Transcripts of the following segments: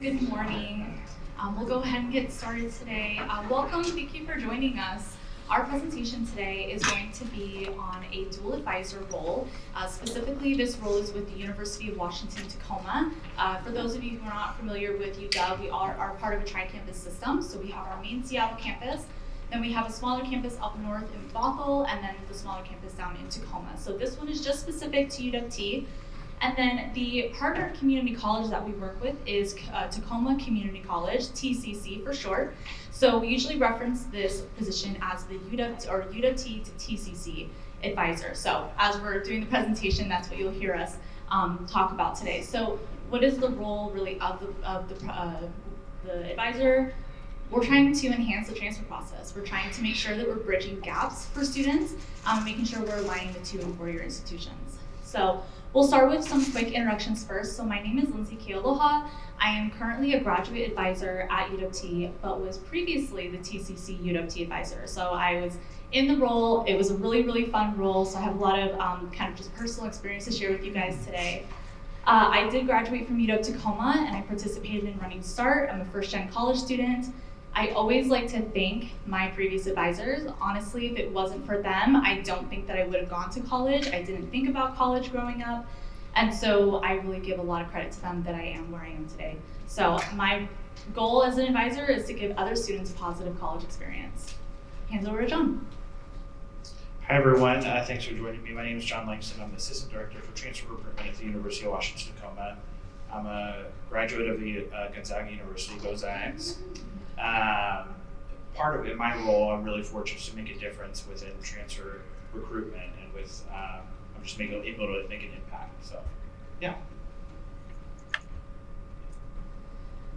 Good morning. We'll go ahead and get started today. Welcome, thank you for joining us. Our presentation today is going to be on a dual advisor role. Specifically, this role is with the University of Washington, Tacoma. For those of you who are not familiar with UW, we are part of a tri-campus system. So we have our main Seattle campus, then we have a smaller campus up north in Bothell, and then the smaller campus down in Tacoma. So this one is just specific to UW. And then the partner community college that we work with is Tacoma Community College, TCC for short. So we usually reference this position as the UW or UW to TCC advisor. So as we're doing the presentation, that's what you'll hear us talk about today. So what is the role really of the advisor? We're trying to enhance the transfer process. We're trying to make sure that we're bridging gaps for students, making sure we're aligning the 2- and 4-year institutions. So we'll start with some quick introductions first. So my name is Lindsey Kealoha. I am currently a graduate advisor at UW, but was previously the TCC UW advisor. So I was in the role. It was a really, really fun role. So I have a lot of kind of just personal experience to share with you guys today. I did graduate from UW Tacoma, and I participated in Running Start. I'm a first-gen college student. I always like to thank my previous advisors. Honestly, if it wasn't for them, I don't think that I would have gone to college. I didn't think about college growing up. And so I really give a lot of credit to them that I am where I am today. So my goal as an advisor is to give other students a positive college experience. Hands over to John. Hi everyone, thanks for joining me. My name is John Langston. I'm the Assistant Director for Transfer Recruitment at the University of Washington, Tacoma. I'm a graduate of the Gonzaga University, go Zags. Part of it, my role, I'm really fortunate to make a difference within transfer recruitment and with, I'm just able to make an impact, so, yeah.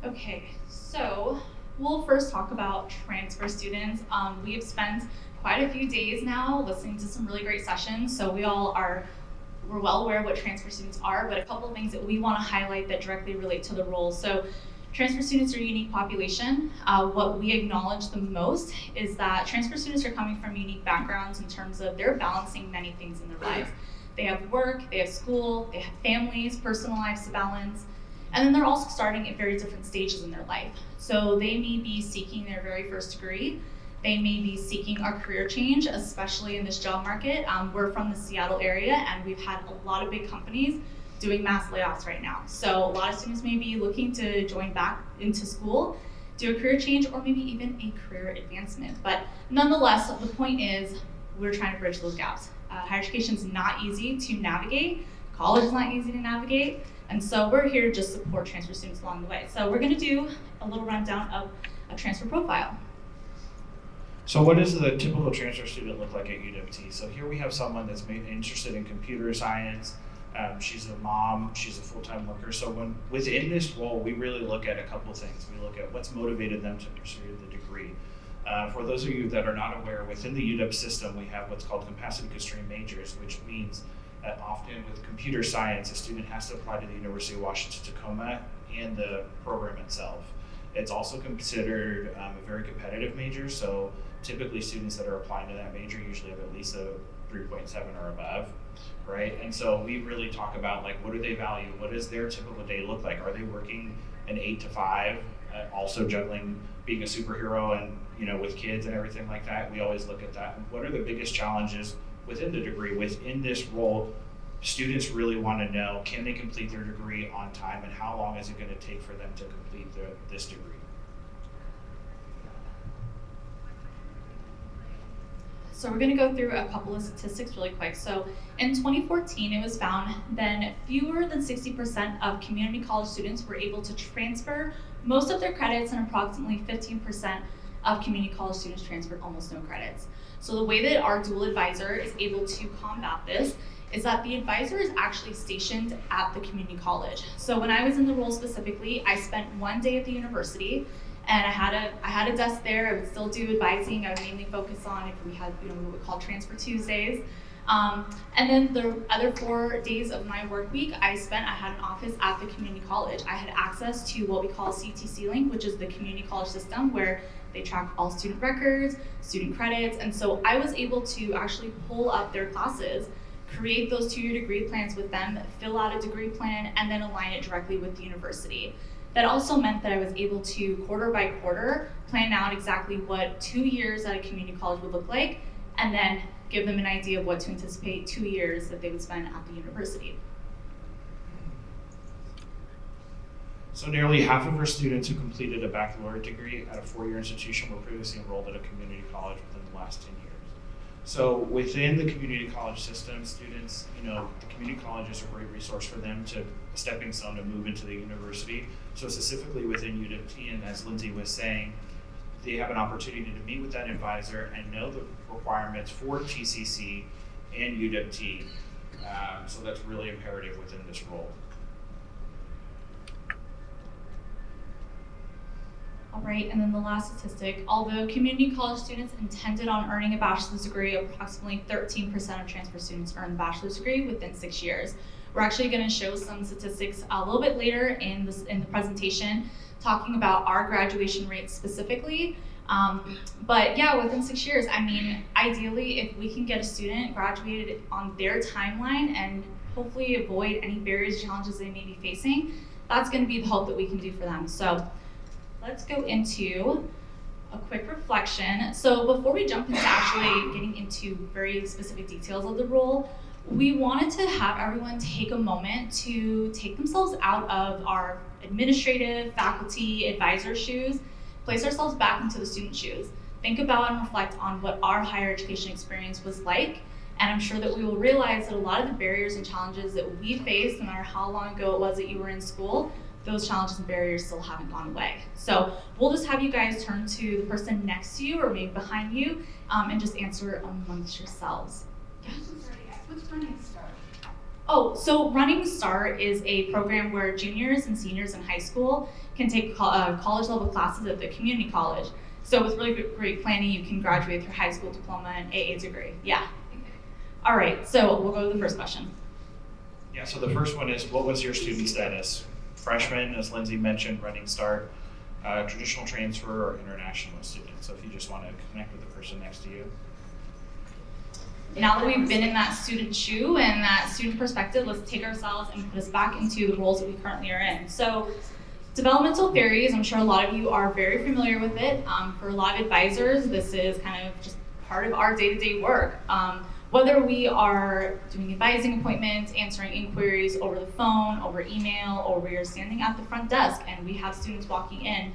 Okay, so we'll first talk about transfer students. We have spent quite a few days now listening to some really great sessions, so we're well aware of what transfer students are, but a couple of things that we want to highlight that directly relate to the role. So transfer students are a unique population. What we acknowledge the most is that transfer students are coming from unique backgrounds in terms of they're balancing many things in their lives. They have work, they have school, they have families, personal lives to balance, and then they're also starting at very different stages in their life. So they may be seeking their very first degree. They may be seeking a career change, especially in this job market. We're from the Seattle area, and we've had a lot of big companies doing mass layoffs right now. So a lot of students may be looking to join back into school, do a career change, or maybe even a career advancement. But nonetheless, the point is we're trying to bridge those gaps. Higher education is not easy to navigate. College is not easy to navigate. And so we're here to just support transfer students along the way. So we're gonna do a little rundown of a transfer profile. So what does the typical transfer student look like at UW? So here we have someone that's interested in computer science. She's a mom, she's a full-time worker. So within this role, we really look at a couple of things. We look at what's motivated them to pursue the degree. For those of you that are not aware, within the UW system, we have what's called capacity-constrained majors, which means that often with computer science, a student has to apply to the University of Washington, Tacoma and the program itself. It's also considered a very competitive major, so typically students that are applying to that major usually have at least a 3.7 or above, right? And so we really talk about like, what do they value? What does their typical day look like? Are they working an 8 to 5, also juggling being a superhero and, with kids and everything like that? We always look at that. And what are the biggest challenges within the degree? Within this role, students really want to know, can they complete their degree on time, and how long is it going to take for them to complete this degree? So we're going to go through a couple of statistics really quick. So in 2014, it was found that fewer than 60% of community college students were able to transfer most of their credits, and approximately 15% of community college students transferred almost no credits. So the way that our dual advisor is able to combat this is that the advisor is actually stationed at the community college. So when I was in the role specifically, I spent one day at the university, and I had a desk there. I would still do advising. I would mainly focus on if we had what we call Transfer Tuesdays. And then the other 4 days of my work week, I had an office at the community college. I had access to what we call CTC Link, which is the community college system where they track all student records, student credits, and so I was able to actually pull up their classes, create those 2-year degree plans with them, fill out a degree plan, and then align it directly with the university. That also meant that I was able to quarter by quarter plan out exactly what 2 years at a community college would look like, and then give them an idea of what to anticipate 2 years that they would spend at the university. So nearly half of our students who completed a baccalaureate degree at a 4-year institution were previously enrolled at a community college within the last 10 years. So within the community college system, students, the community college is a great resource for them to a stepping stone to move into the university. So specifically within UWT, and as Lindsey was saying, they have an opportunity to meet with that advisor and know the requirements for TCC and UWT. So that's really imperative within this role. All right, and then the last statistic, although community college students intended on earning a bachelor's degree, approximately 13% of transfer students earn a bachelor's degree within 6 years. We're actually going to show some statistics a little bit later in the presentation, talking about our graduation rates specifically. But yeah, within 6 years, I mean, ideally, if we can get a student graduated on their timeline and hopefully avoid any barriers, challenges they may be facing, that's going to be the hope that we can do for them. So let's go into a quick reflection. So before we jump into actually getting into very specific details of the role, we wanted to have everyone take a moment to take themselves out of our administrative, faculty, advisor shoes, place ourselves back into the student shoes. Think about and reflect on what our higher education experience was like, and I'm sure that we will realize that a lot of the barriers and challenges that we faced, no matter how long ago it was that you were in school, those challenges and barriers still haven't gone away. So we'll just have you guys turn to the person next to you or maybe behind you and just answer amongst yourselves. Yeah. What's Running Start? Oh, so Running Start is a program where juniors and seniors in high school can take college level classes at the community college. So with really great planning, you can graduate with your high school diploma and AA degree. Yeah. All right, so we'll go to the first question. Yeah, so the first one is, what was your student status? Freshman, as Lindsey mentioned, Running Start, traditional transfer, or international student. So if you just want to connect with the person next to you. Now that we've been in that student shoe and that student perspective, let's take ourselves and put us back into the roles that we currently are in. So developmental theories, I'm sure a lot of you are very familiar with it. For a lot of advisors, this is kind of just part of our day-to-day work. Whether we are doing advising appointments, answering inquiries over the phone, over email, or we are standing at the front desk and we have students walking in,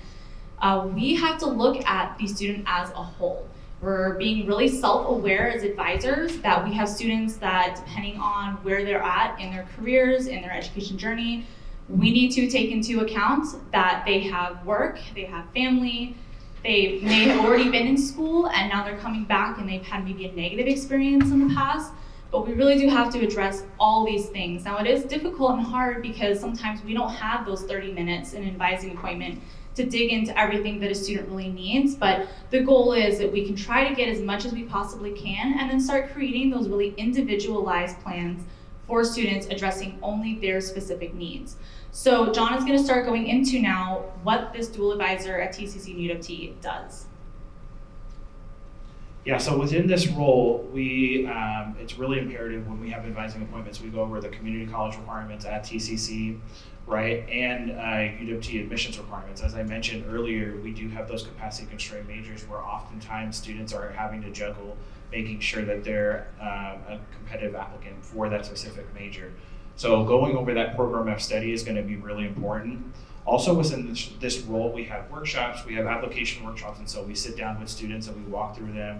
we have to look at the student as a whole. We're being really self-aware as advisors that we have students that, depending on where they're at in their careers, in their education journey, we need to take into account that they have work, they have family, they may have already been in school and now they're coming back and they've had maybe a negative experience in the past, but we really do have to address all these things. Now it is difficult and hard because sometimes we don't have those 30 minutes in an advising appointment to dig into everything that a student really needs, but the goal is that we can try to get as much as we possibly can and then start creating those really individualized plans for students addressing only their specific needs. So John is going to start going into now what this dual advisor at TCC and UWT does. Yeah, so within this role, it's really imperative when we have advising appointments, we go over the community college requirements at TCC, right, and UWT admissions requirements. As I mentioned earlier, we do have those capacity constrained majors where oftentimes students are having to juggle making sure that they're a competitive applicant for that specific major. So going over that program of study is going to be really important. Also within this role, we have workshops, we have application workshops, and so we sit down with students and we walk through them,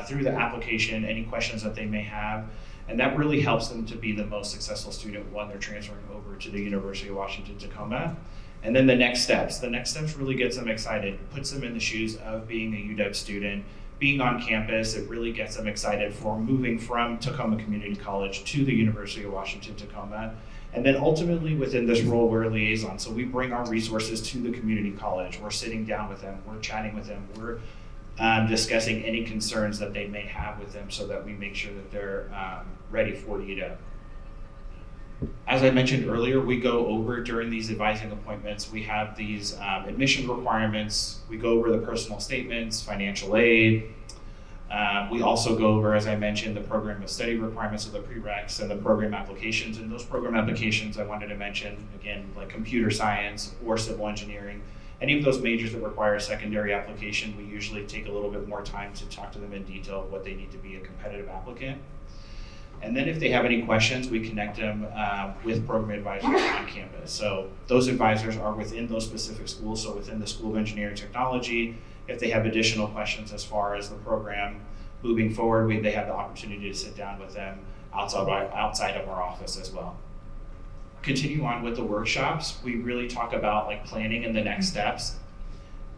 through the application, any questions that they may have, and that really helps them to be the most successful student when they're transferring over to the University of Washington, Tacoma. And then the next steps really gets them excited, puts them in the shoes of being a UW student, being on campus. It really gets them excited for moving from Tacoma Community College to the University of Washington, Tacoma. And then ultimately within this role, we're a liaison. So we bring our resources to the community college. We're sitting down with them, we're chatting with them, we're discussing any concerns that they may have with them so that we make sure that they're ready for UW. As I mentioned earlier, we go over during these advising appointments, we have these admission requirements, we go over the personal statements, financial aid, We also go over, as I mentioned, the program of study requirements of the prereqs and the program applications. And those program applications I wanted to mention, again, like computer science or civil engineering. Any of those majors that require a secondary application, we usually take a little bit more time to talk to them in detail of what they need to be a competitive applicant. And then if they have any questions, we connect them with program advisors on campus. So those advisors are within those specific schools, so within the School of Engineering Technology. If they have additional questions as far as the program moving forward, they have the opportunity to sit down with them outside of our office as well. Continue on with the workshops. We really talk about like planning and the next steps.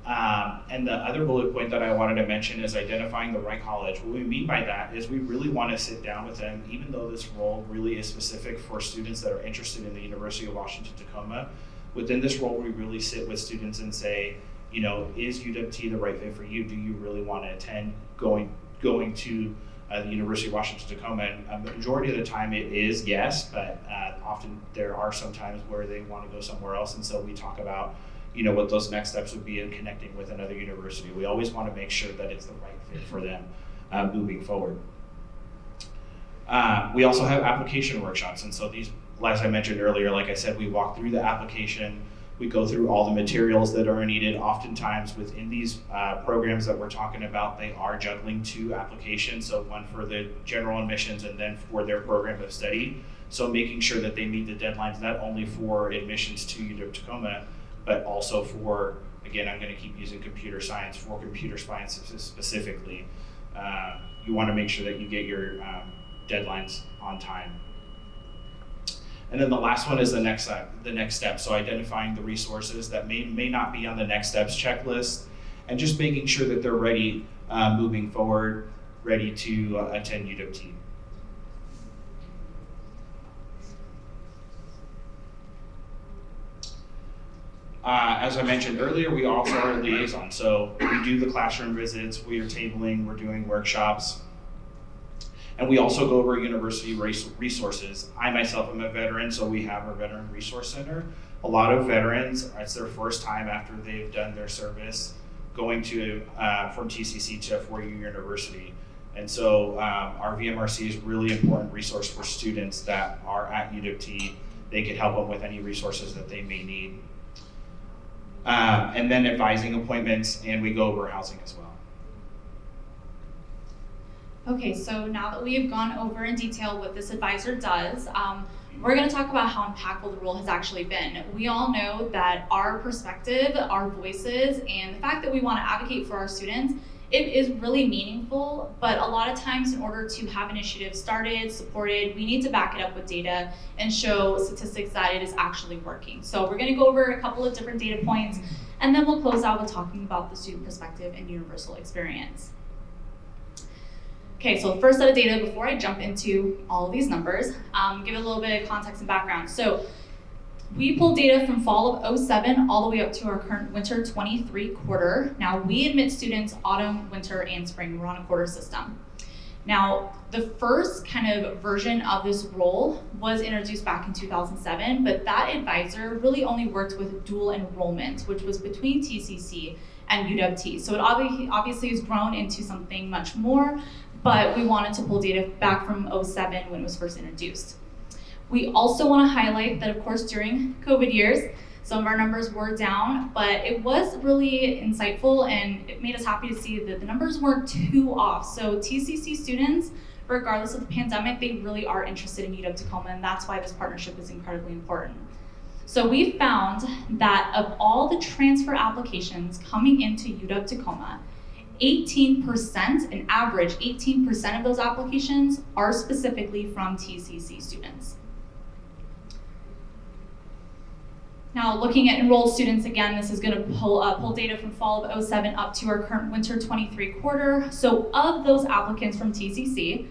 And the other bullet point that I wanted to mention is identifying the right college. What we mean by that is we really want to sit down with them, even though this role really is specific for students that are interested in the University of Washington, Tacoma. Within this role, we really sit with students and say, you know, is UWT the right fit for you? Do you really want to attend going to the University of Washington, Tacoma? And the majority of the time it is yes, but often there are some times where they want to go somewhere else. And so we talk about, you know, what those next steps would be in connecting with another university. We always want to make sure that it's the right fit for them moving forward. We also have application workshops. And so these, as I mentioned earlier, like I said, we walk through the application. We go through all the materials that are needed. Oftentimes within these programs that we're talking about, they are juggling 2 applications. So one for the general admissions and then for their program of study. So making sure that they meet the deadlines, not only for admissions to UW-Tacoma, but also for, again, I'm going to keep using computer science, for computer science specifically. You want to make sure that you get your deadlines on time. And then the last one is the next step. So identifying the resources that may not be on the next steps checklist, and just making sure that they're ready moving forward, ready to attend UWT. As I mentioned earlier, we also are a liaison. So we do the classroom visits, we are tabling, we're doing workshops. And we also go over university resources. I myself am a veteran, so we have our Veteran Resource Center. A lot of veterans, it's their first time after they've done their service going to from TCC to a 4-year university. And so our VMRC is a really important resource for students that are at UWT. They can help them with any resources that they may need. And then advising appointments, and we go over housing as well. Okay, so now that we have gone over in detail what this advisor does, we're going to talk about how impactful the role has actually been. We all know that our perspective, our voices, and the fact that we want to advocate for our students, it is really meaningful, but a lot of times in order to have initiatives started, supported, we need to back it up with data and show statistics that it is actually working. So we're going to go over a couple of different data points, and then we'll close out with talking about the student perspective and universal experience. Okay, so the first set of data before I jump into all of these numbers, give it a little bit of context and background. So we pulled data from fall of 07 all the way up to our current winter 23 quarter. Now we admit students autumn, winter, and spring. We're on a quarter system. Now the first kind of version of this role was introduced back in 2007, but that advisor really only worked with dual enrollment, which was between TCC and UWT. So it obviously has grown into something much more, but we wanted to pull data back from 07 when it was first introduced. We also want to highlight that, of course, during COVID years, some of our numbers were down, but it was really insightful and it made us happy to see that the numbers weren't too off. So TCC students, regardless of the pandemic, they really are interested in UW-Tacoma, and that's why this partnership is incredibly important. So we found that of all the transfer applications coming into UW-Tacoma, 18%, an average 18% of those applications are specifically from TCC students. Now, looking at enrolled students, again, this is going to pull data from fall of 07 up to our current winter 23 quarter. So of those applicants from TCC,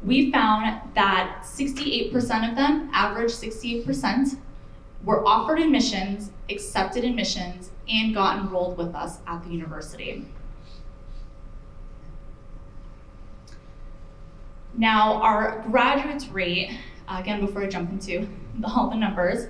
we found that 68% of them, average 68%, were offered admissions, accepted admissions, and got enrolled with us at the university. Now, our graduates rate, again, before I jump into all the numbers,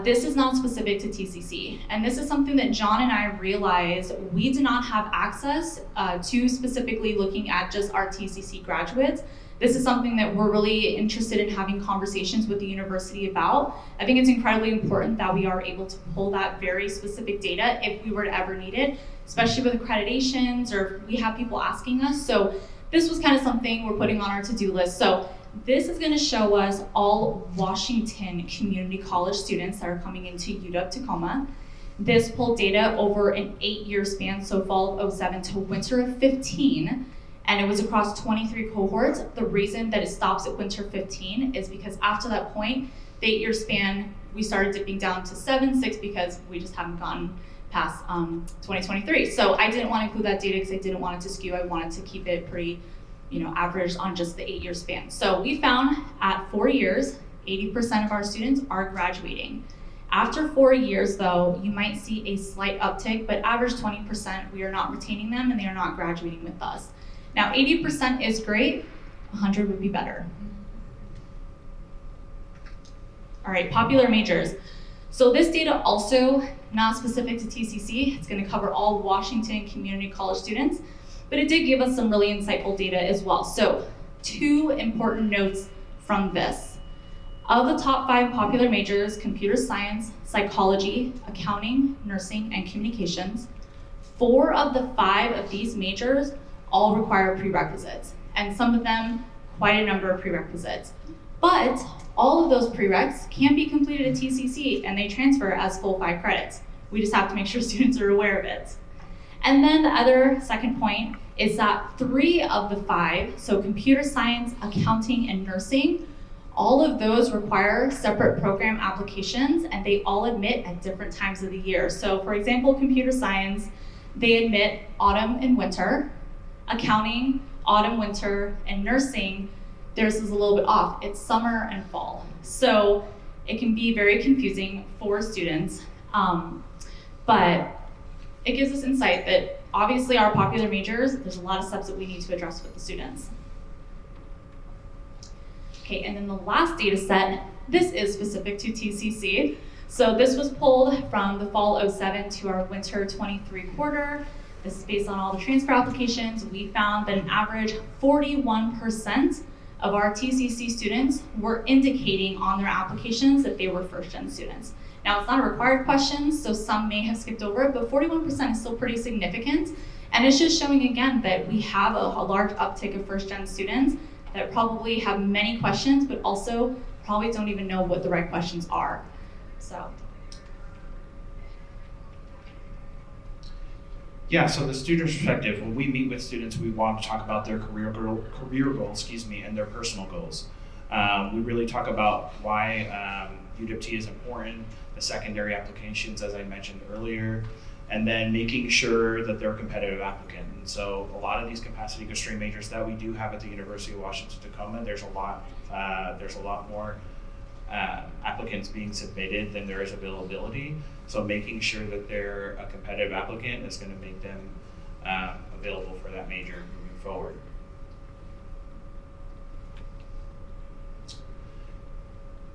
This is not specific to TCC, and this is something that John and I realized we do not have access to specifically looking at just our TCC graduates. This is something that we're really interested in having conversations with the university about. I think it's incredibly important that we are able to pull that very specific data if we were to ever need it, especially with accreditations or if we have people asking us. So this was kind of something we're putting on our to-do list. So this is going to show us all Washington community college students that are coming into UW Tacoma. This pulled data over an 8-year span, so fall of 07 to winter of 15, and it was across 23 cohorts. The reason that it stops at winter 15 is because after that point, the 8-year span, we started dipping down to 7, 6 because we just haven't gotten past 2023. So I didn't want to include that data because I didn't want it to skew. I wanted to keep it pretty averaged on just the 8-year span. So we found at 4 years, 80% of our students are graduating. After 4 years though, you might see a slight uptick, but average 20%, we are not retaining them and they are not graduating with us. Now 80% is great, 100 would be better. All right, popular majors. So this data also not specific to TCC, it's gonna cover all Washington community college students, but it did give us some really insightful data as well. So 2 important notes from this. Of the top 5 popular majors, computer science, psychology, accounting, nursing, and communications, 4 of the 5 of these majors all require prerequisites, and some of them quite a number of prerequisites. But all of those prereqs can be completed at TCC and they transfer as full 5 credits. We just have to make sure students are aware of it. And then the other second point is that 3 of the 5, so computer science, accounting, and nursing, all of those require separate program applications and they all admit at different times of the year. So for example, computer science, they admit autumn and winter. Accounting, autumn, winter, and nursing, theirs is a little bit off. It's summer and fall. So it can be very confusing for students, but it gives us insight that obviously our popular majors, there's a lot of steps that we need to address with the students. Okay, and then the last data set, this is specific to TCC. So this was pulled from the fall 07 to our winter 23 quarter. This is based on all the transfer applications. We found that an average 41% of our TCC students were indicating on their applications that they were first-gen students. Now, it's not a required question, so some may have skipped over it, but 41% is still pretty significant. And it's just showing again that we have a large uptick of first-gen students that probably have many questions, but also probably don't even know what the right questions are. So. Yeah, so the student's perspective, when we meet with students, we want to talk about their career goals, and their personal goals. We really talk about why UWT is important, the secondary applications, as I mentioned earlier, and then making sure that they're a competitive applicant. And so a lot of these capacity constraint majors that we do have at the University of Washington Tacoma, there's a lot more applicants being submitted than there is availability. So making sure that they're a competitive applicant is going to make them available for that major moving forward.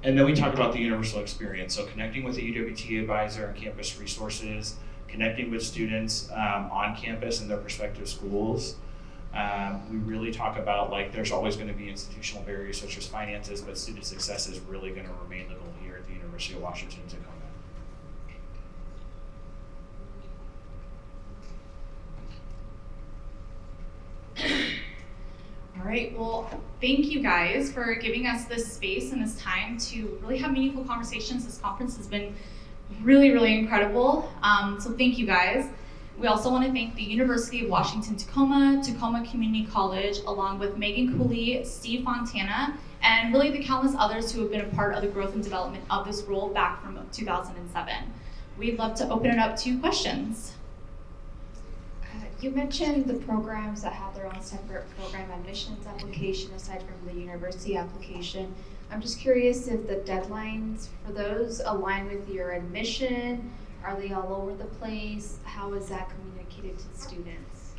And then we talked about the universal experience. So connecting with the UWT advisor and campus resources, connecting with students on campus and their prospective schools. We really talk about there's always going to be institutional barriers such as finances, but student success is really going to remain the goal here at the University of Washington Tacoma. All right, well, thank you guys for giving us this space and this time to really have meaningful conversations. This conference has been really, really incredible. So thank you guys. We also want to thank the University of Washington Tacoma, Tacoma Community College, along with Megan Cooley, Steve Fontana, and really the countless others who have been a part of the growth and development of this role back from 2007. We'd love to open it up to questions. You mentioned the programs that have their own separate program admissions application aside from the university application. I'm just curious if the deadlines for those align with your admission. Are they all over the place? How is that communicated to students?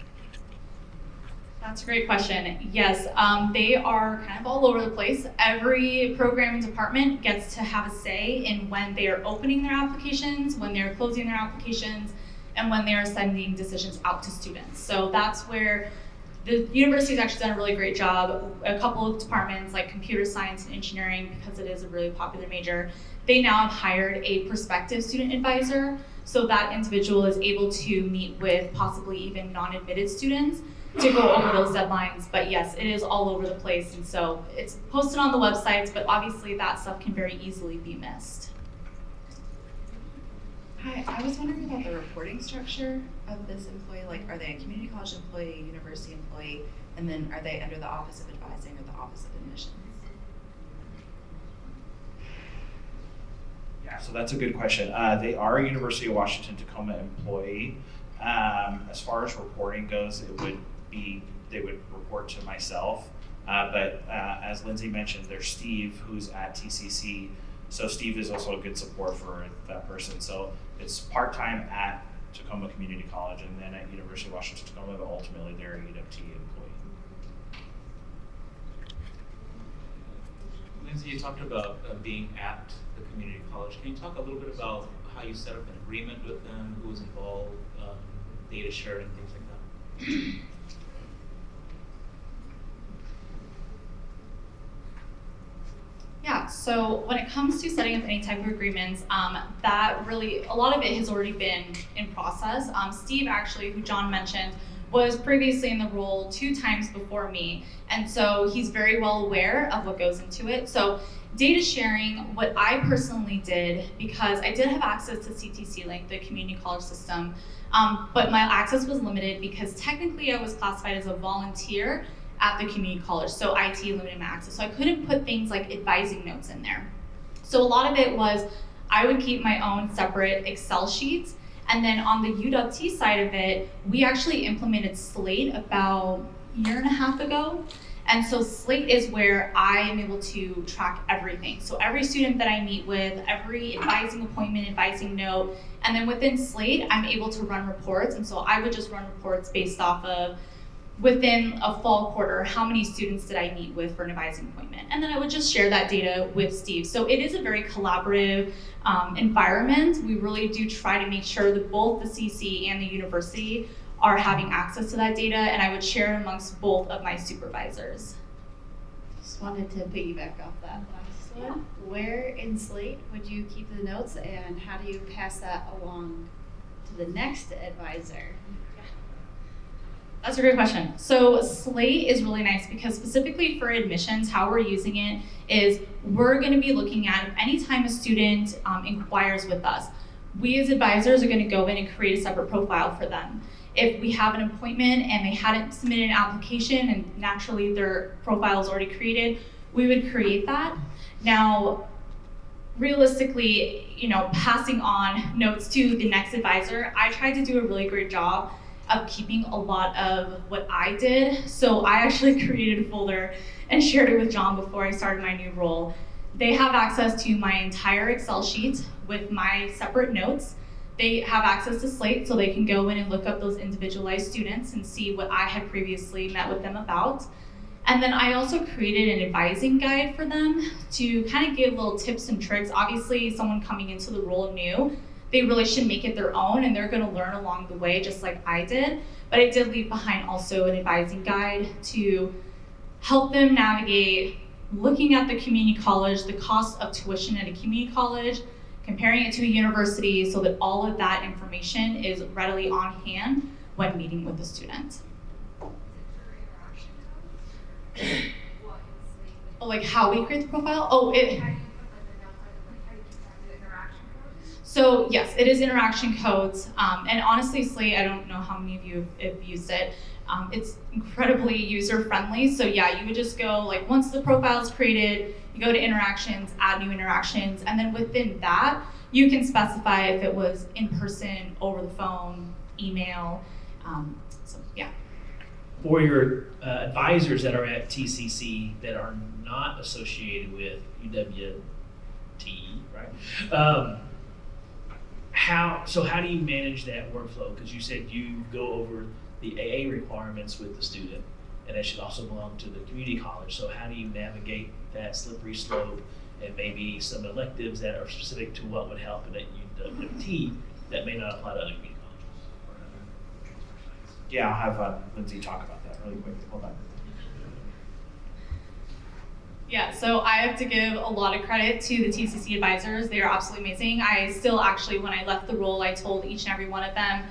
That's a great question. Yes, they are kind of all over the place. Every program and department gets to have a say in when they are opening their applications, when they're closing their applications, and when they are sending decisions out to students. So that's where the university's actually done a really great job. A couple of departments like computer science and engineering, because it is a really popular major, they now have hired a prospective student advisor. So that individual is able to meet with possibly even non-admitted students to go over those deadlines. But yes, it is all over the place. And so it's posted on the websites, but obviously that stuff can very easily be missed. Hi, I was wondering about the reporting structure of this employee. Like, are they a community college employee, university employee, and then are they under the Office of Advising or the Office of Admissions? Yeah, so that's a good question. They are a University of Washington Tacoma employee. As far as reporting goes, they would report to myself. But as Lindsey mentioned, there's Steve, who's at TCC. So Steve is also a good support for that person. So it's part-time at Tacoma Community College and then at University of Washington Tacoma, but ultimately they're a UWT employee. Lindsey, you talked about being at the community college. Can you talk a little bit about how you set up an agreement with them, who was involved, data sharing, things like that? Yeah, so when it comes to setting up any type of agreements, that really, a lot of it has already been in process. Steve actually, who John mentioned, was previously in the role 2 times before me. And so he's very well aware of what goes into it. So data sharing, what I personally did, because I did have access to CTC Link, the community college system, but my access was limited because technically I was classified as a volunteer at the community college, so IT limited my access. So I couldn't put things like advising notes in there. So a lot of it was, I would keep my own separate Excel sheets, and then on the UWT side of it, we actually implemented Slate about a year and a half ago. And so Slate is where I am able to track everything. So every student that I meet with, every advising appointment, advising note, and then within Slate, I'm able to run reports. And so I would just run reports based off of, within a fall quarter, how many students did I meet with for an advising appointment? And then I would just share that data with Steve. So it is a very collaborative environment. We really do try to make sure that both the CC and the university are having access to that data, and I would share it amongst both of my supervisors. Just wanted to piggyback off that last one. Where in Slate would you keep the notes, and how do you pass that along to the next advisor? That's a great question. So Slate is really nice because specifically for admissions, how we're using it is we're going to be looking at if anytime a student inquires with us, we as advisors are going to go in and create a separate profile for them. If we have an appointment and they hadn't submitted an application and naturally their profile is already created, we would create that. Now, realistically, passing on notes to the next advisor, I tried to do a really great job of keeping a lot of what I did. So I actually created a folder and shared it with John before I started my new role. They have access to my entire Excel sheet with my separate notes. They have access to Slate, so they can go in and look up those individualized students and see what I had previously met with them about. And then I also created an advising guide for them to kind of give little tips and tricks. Obviously, someone coming into the role new, they really should make it their own, and they're gonna learn along the way just like I did. But I did leave behind also an advising guide to help them navigate looking at the community college, the cost of tuition at a community college, comparing it to a university so that all of that information is readily on hand when meeting with the student. Oh, like how we create the profile? So yes, it is interaction codes, and honestly, Slate, I don't know how many of you have used it. It's incredibly user-friendly. So yeah, you would just go, like once the profile is created, you go to interactions, add new interactions, and then within that, you can specify if it was in person, over the phone, email, so yeah. For your advisors that are at TCC that are not associated with UWT, right? How do you manage that workflow? Because you said you go over the AA requirements with the student, and it should also belong to the community college. So how do you navigate that slippery slope and maybe some electives that are specific to what would help at UWT that may not apply to other community colleges? Yeah, I'll have Lindsey talk about that really quick. Hold on. Yeah, so I have to give a lot of credit to the TCC advisors. They are absolutely amazing. I still actually, when I left the role, I told each and every one of them,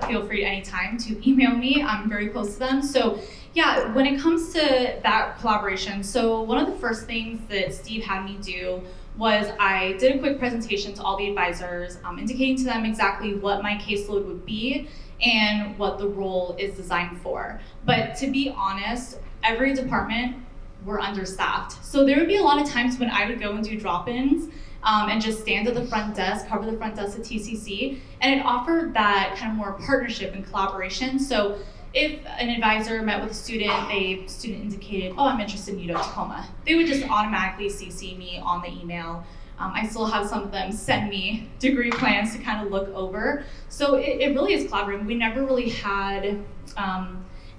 feel free anytime to email me. I'm very close to them. So yeah, when it comes to that collaboration, so one of the first things that Steve had me do was I did a quick presentation to all the advisors, indicating to them exactly what my caseload would be and what the role is designed for. But to be honest, every department were understaffed. So there would be a lot of times when I would go and do drop-ins and just stand at the front desk, cover the front desk at TCC, and it offered that kind of more partnership and collaboration. So if an advisor met with a student, the student indicated, oh, I'm interested in Tacoma, they would just automatically CC me on the email. I still have some of them send me degree plans to kind of look over. So it really is collaborative. We never really had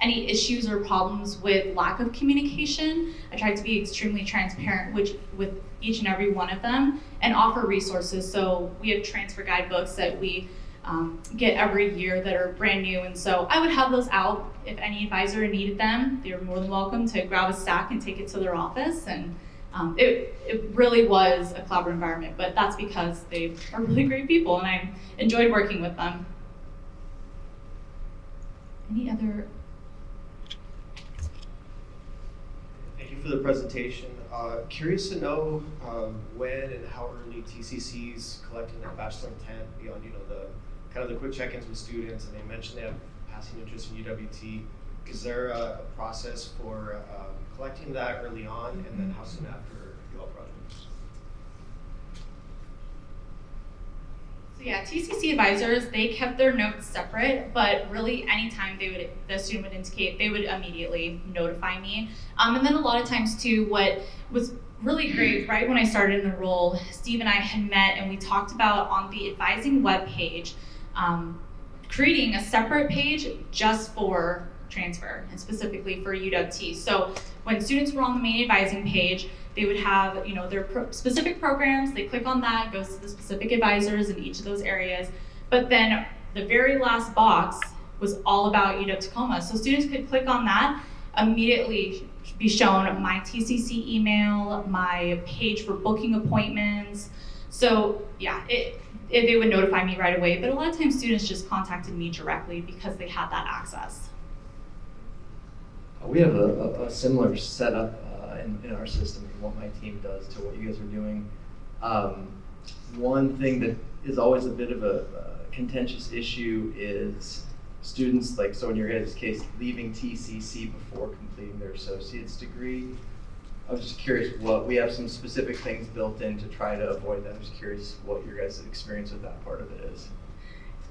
any issues or problems with lack of communication. I tried to be extremely transparent with each and every one of them and offer resources. So we have transfer guidebooks that we get every year that are brand new. And so I would have those out if any advisor needed them. They were more than welcome to grab a stack and take it to their office. And it really was a collaborative environment, but that's because they are really great people and I enjoyed working with them. Any other? Thank you for the presentation. Curious to know when and how early TCC's collecting that bachelor intent beyond, the kind of the quick check-ins with students, and they mentioned they have passing interest in UWT. Is there a process for collecting that early on, and then how soon after you all projects? So yeah, TCC advisors, they kept their notes separate, but really anytime the student would indicate, they would immediately notify me. And then a lot of times too, what was really great, right when I started in the role, Steve and I had met and we talked about on the advising webpage, creating a separate page just for transfer and specifically for UWT. So when students were on the main advising page, they would have, their specific programs. They click on that, goes to the specific advisors in each of those areas. But then the very last box was all about UW Tacoma. So students could click on that, immediately be shown my TCC email, my page for booking appointments. So yeah, they would notify me right away. But a lot of times students just contacted me directly because they had that access. We have a similar setup in our system from what my team does to what you guys are doing. One thing that is always a bit of a contentious issue is students, so in your guys' case, leaving TCC before completing their associate's degree. I was just curious we have some specific things built in to try to avoid that. I was curious what your guys' experience with that part of it is.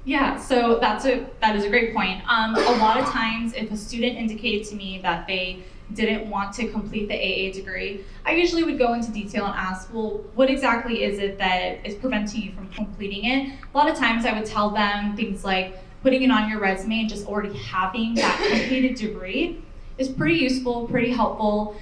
Yeah, so that is a great point. A lot of times, if a student indicated to me that they didn't want to complete the AA degree, I usually would go into detail and ask, well, what exactly is it that is preventing you from completing it? A lot of times I would tell them things like putting it on your resume and just already having that completed degree is pretty useful, pretty helpful.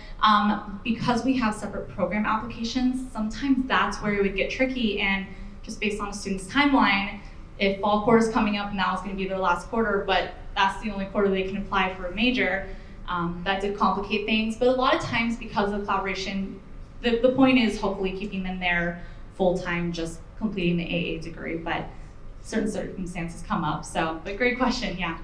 Because we have separate program applications, sometimes that's where it would get tricky, and just based on a student's timeline, if fall quarter is coming up and that was going to be their last quarter, but that's the only quarter they can apply for a major, that did complicate things. But a lot of times, because of collaboration, the point is hopefully keeping them there full-time, just completing the AA degree, but certain circumstances come up. So, but great question, yeah.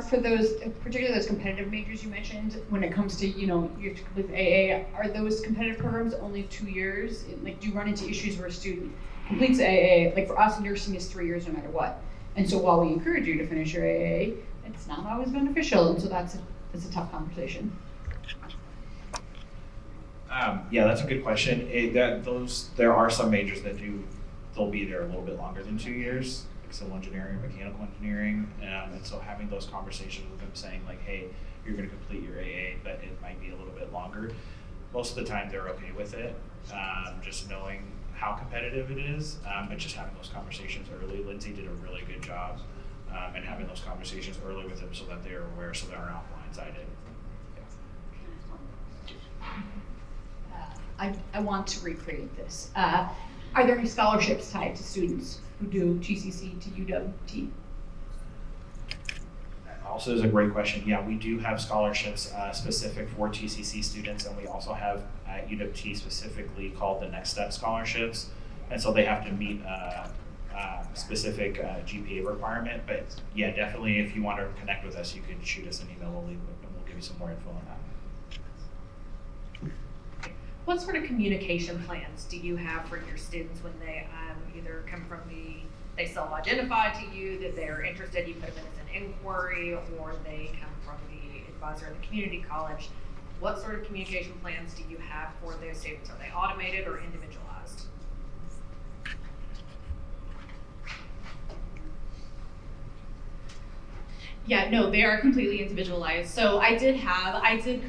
For those, particularly those competitive majors you mentioned, when it comes to, you have to complete the AA, are those competitive programs only 2 years? Do you run into issues where a student completes the AA? For us, nursing is 3 years no matter what. And so while we encourage you to finish your AA, it's not always beneficial, and so that's a tough conversation. Yeah, that's a good question. There are some majors that they'll be there a little bit longer than 2 years. Civil engineering, mechanical engineering, and so having those conversations with them saying hey, you're going to complete your AA, but it might be a little bit longer. Most of the time they're okay with it, just knowing how competitive it is, but just having those conversations early. Lindsey did a really good job and having those conversations early with them so that they're aware, so they're not blindsided. I want to recreate this. Are there any scholarships tied to students who do GCC to UWT? That also is a great question. Yeah, we do have scholarships specific for TCC students, and we also have at UWT specifically called the Next Step scholarships. And so they have to meet specific GPA requirement. But yeah, definitely if you want to connect with us, you can shoot us an email and we'll give you some more info on that. What sort of communication plans do you have for your students when they either come from they self-identify to you that they're interested, you put them in as an inquiry, or they come from the advisor at the community college? What sort of communication plans do you have for those students? Are they automated or individualized? Yeah, no, they are completely individualized. So I did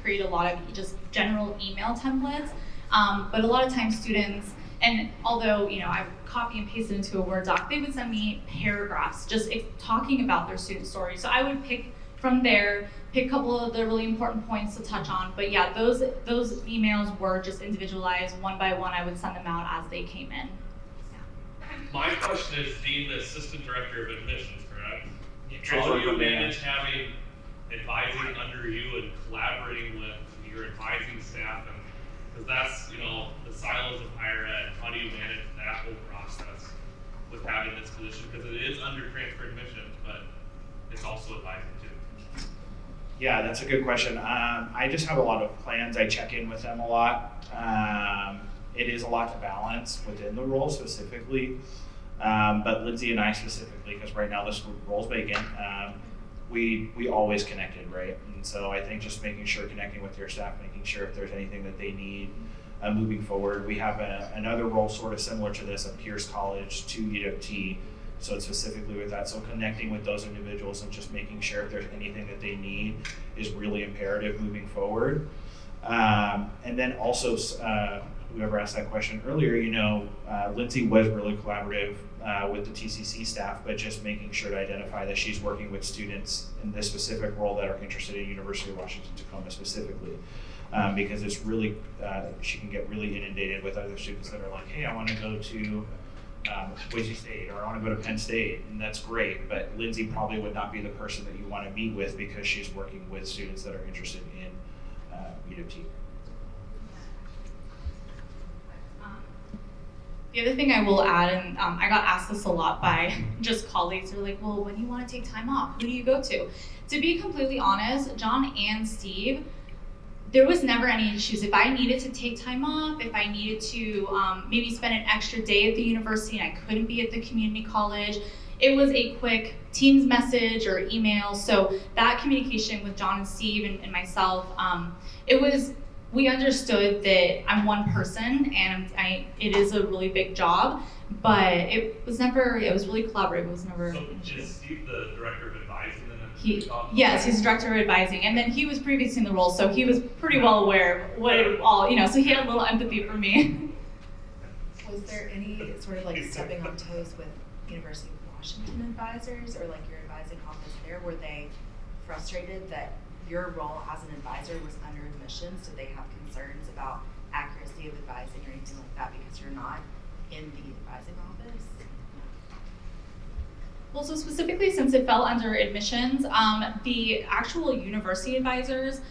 create a lot of just general email templates, but a lot of times students, and although, I copy and paste it into a Word doc, they would send me paragraphs just talking about their student story. So I would pick from there, pick a couple of the really important points to touch on. But yeah, those emails were just individualized. One by one, I would send them out as they came in. My question is, Dean, the Assistant Director of Admissions, correct? Sure. How do you manage having advising under you and collaborating with your advising staff? And because that's, the silos of higher ed. How do you manage that whole process with having this position? Because it is under transfer admissions, but it's also advising too. Yeah, that's a good question. I just have a lot of plans. I check in with them a lot. It is a lot to balance within the role specifically. But Lindsey and I specifically, because right now this role's vacant, we always connected, right? And so I think just making sure connecting with your staff, making sure if there's anything that they need moving forward. We have another role sort of similar to this at Pierce College to UWT, so it's specifically with that. So connecting with those individuals and just making sure if there's anything that they need is really imperative moving forward. And then also, whoever asked that question earlier, Lindsey was really collaborative with the TCC staff, but just making sure to identify that she's working with students in this specific role that are interested in University of Washington Tacoma specifically. Because it's really, she can get really inundated with other students that are like, hey, I want to go to Boise State, or I want to go to Penn State, and that's great, but Lindsey probably would not be the person that you want to meet with because she's working with students that are interested in UWT. The other thing I will add, and I got asked this a lot by just colleagues who are like, well, when you want to take time off, who do you go to? To be completely honest, John and Steve, there was never any issues. If I needed to take time off, if I needed to maybe spend an extra day at the university and I couldn't be at the community college, it was a quick Teams message or email. So that communication with John and Steve and myself, we understood that I'm one person and it is a really big job, but it was really collaborative. It was never. So is Steve the director of advising then? Yes, he's director of advising, and then he was previously in the role, so he was pretty well aware of what it all, so he had a little empathy for me. Was there any sort of like stepping on toes with University of Washington advisors or like your advising office there? Were they frustrated that your role as an advisor was under admissions? Did they have concerns about accuracy of advising or anything like that because you're not in the advising office? Well, so specifically since it fell under admissions, the actual university advisors,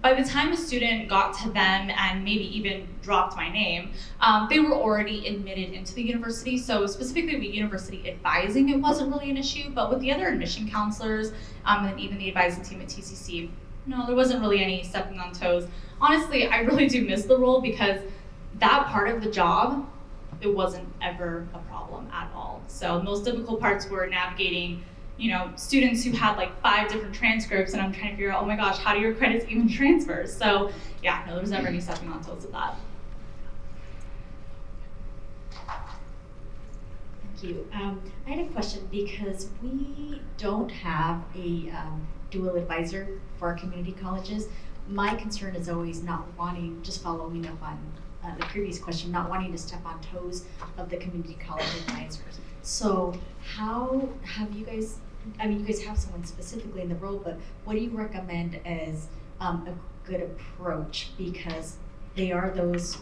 by the time a student got to them and maybe even dropped my name, they were already admitted into the university. So specifically with university advising, it wasn't really an issue, but with the other admission counselors and even the advising team at TCC, no, there wasn't really any stepping on toes. Honestly, I really do miss the role because that part of the job, it wasn't ever a problem at all. So the most difficult parts were navigating, students who had like 5 different transcripts, and I'm trying to figure out, oh my gosh, how do your credits even transfer? So yeah, no, there was never any stepping on toes with that. Thank you. I had a question because we don't have a dual advisor for our community colleges. My concern is always not wanting, just following up on the previous question, not wanting to step on toes of the community college advisors. So how have you guys I mean, you guys have someone specifically in the role, but what do you recommend as a good approach? Because they are those,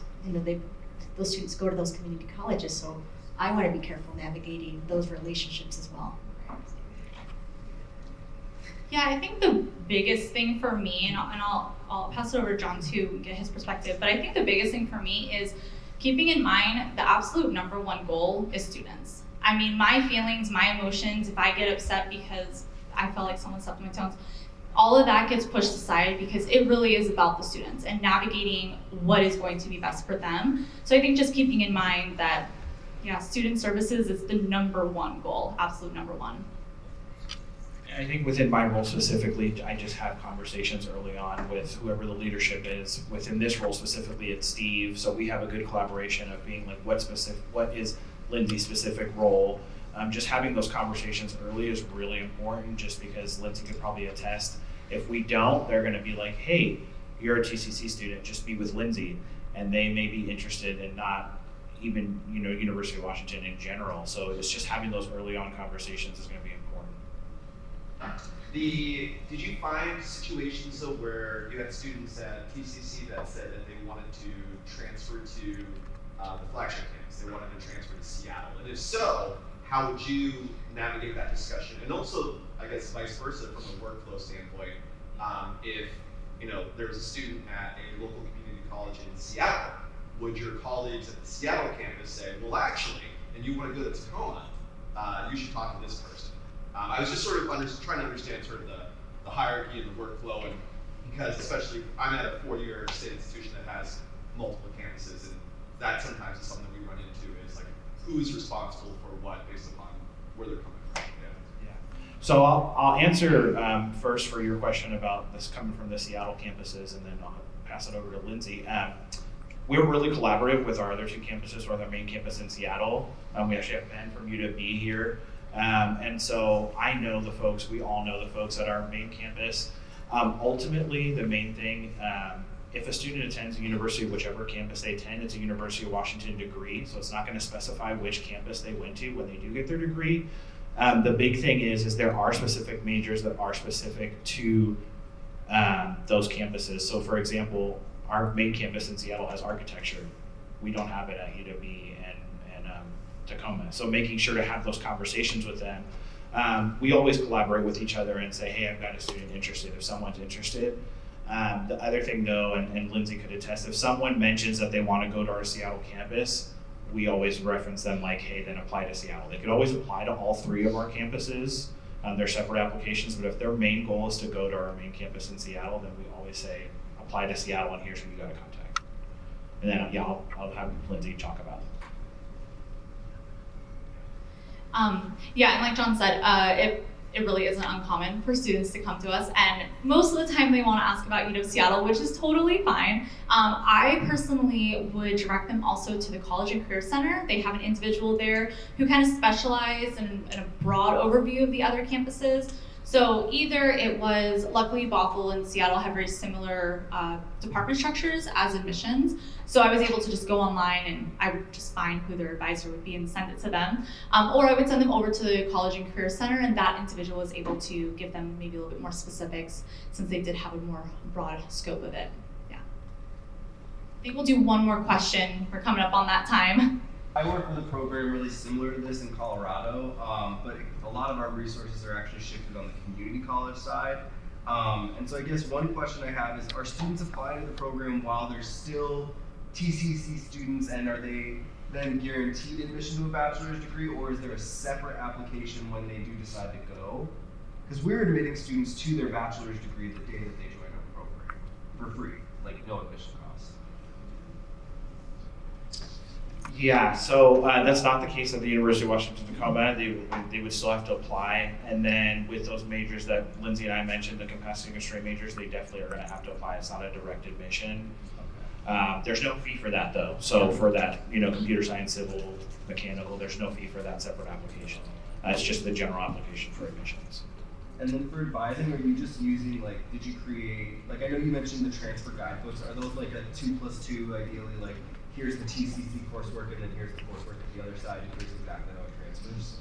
those students go to those community colleges, so I want to be careful navigating those relationships as well. Yeah, I think the biggest thing for me, and I'll pass it over to John to get his perspective, but I think the biggest thing for me is keeping in mind the absolute number one goal is students. I mean, my feelings, my emotions, if I get upset because I felt like someone stepped on my toes, all of that gets pushed aside because it really is about the students and navigating what is going to be best for them. So I think just keeping in mind that, yeah, student services is the number one goal, absolute number one. I think within my role specifically, I just have conversations early on with whoever the leadership is. Within this role specifically, it's Steve. So we have a good collaboration of being like, what is Lindsey's specific role? Just having those conversations early is really important, just because Lindsey could probably attest. If we don't, they're going to be like, hey, you're a TCC student, just be with Lindsey. And they may be interested in not even, University of Washington in general. So it's just having those early on conversations is going to be important. Did you find situations though where you had students at TCC that said that they wanted to transfer to the flagship campus, they wanted to transfer to Seattle? And if so, how would you navigate that discussion? And also, I guess vice versa from a workflow standpoint, if there was a student at a local community college in Seattle, would your colleagues at the Seattle campus say, well actually, and you want to go to Tacoma, you should talk to this person? I was just sort of trying to understand sort of the hierarchy and the workflow, and because especially I'm at a 4-year state institution that has multiple campuses, and that sometimes is something that we run into is like who's responsible for what based upon where they're coming from. Yeah. So I'll answer first for your question about this coming from the Seattle campuses, and then I'll pass it over to Lindsey. We're really collaborative with our other two campuses, or our main campus in Seattle. We actually have Ben from UW here. And so I know the folks, we all know the folks at our main campus. Ultimately, the main thing, if a student attends a university, whichever campus they attend, it's a University of Washington degree, so it's not going to specify which campus they went to when they do get their degree. The big thing is there are specific majors that are specific to those campuses. So for example, our main campus in Seattle has architecture. We don't have it at UW and Tacoma. So making sure to have those conversations with them. We always collaborate with each other and say, hey, I've got a student interested, if someone's interested. The other thing though, and Lindsey could attest, if someone mentions that they want to go to our Seattle campus, we always reference them like, hey, then apply to Seattle. They could always apply to all 3 of our campuses. They're separate applications, but if their main goal is to go to our main campus in Seattle, then we always say, apply to Seattle and here's who you got to contact. And then I'll have Lindsey talk about it. Yeah, and like John said, it really isn't uncommon for students to come to us, and most of the time they want to ask about UW Seattle, which is totally fine. I personally would direct them also to the College and Career Center. They have an individual there who kind of specializes in a broad overview of the other campuses. So either it was, luckily Bothell and Seattle have very similar department structures as admissions. So I was able to just go online and I would just find who their advisor would be and send it to them. Or I would send them over to the College and Career Center, and that individual was able to give them maybe a little bit more specifics since they did have a more broad scope of it. Yeah. I think we'll do one more question. We're coming up on that time. I work with a program really similar to this in Colorado, but a lot of our resources are actually shifted on the community college side. And so I guess one question I have is, are students applying to the program while they're still TCC students, and are they then guaranteed admission to a bachelor's degree, or is there a separate application when they do decide to go? Because we're admitting students to their bachelor's degree the day that they join our program for free, like no admission costs. Yeah, so that's not the case at the University of Washington Tacoma. They would still have to apply, and then with those majors that Lindsey and I mentioned, the capacity constraint majors, they definitely are going to have to apply. It's not a direct admission. There's no fee for that though. So for that, computer science, civil, mechanical, there's no fee for that separate application. It's just the general application for admissions. And then for advising, are you just using, did you create, I know you mentioned the transfer guidebooks. Are those like a 2+2 ideally, here's the TCC coursework and then here's the coursework at the other side and here's exactly how it transfers?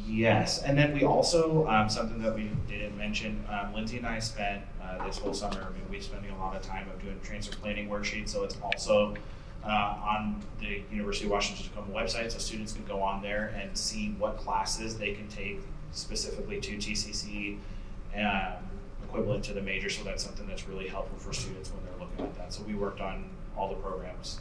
Yes, and then we also, something that we didn't mention, Lindsey and I spent this whole summer, I mean, we're spending a lot of time of doing transfer planning worksheets, so it's also on the University of Washington Tacoma website, so students can go on there and see what classes they can take specifically to TCC, equivalent to the major, so that's something that's really helpful for students when they're looking at that. So we worked on all the programs.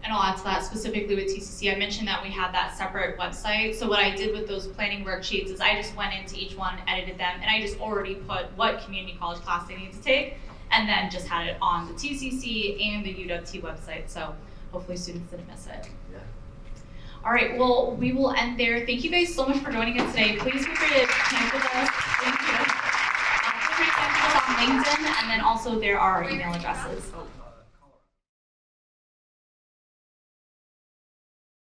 And I'll add to that specifically with TCC. I mentioned that we had that separate website. So what I did with those planning worksheets is I just went into each one, edited them, and I just already put what community college class they need to take, and then just had it on the TCC and the UWT website. So hopefully students didn't miss it. Yeah. All right, well, we will end there. Thank you guys so much for joining us today. Please feel free to connect with us. Thank you. Feel free to connect with us on LinkedIn, and then also there are our email addresses.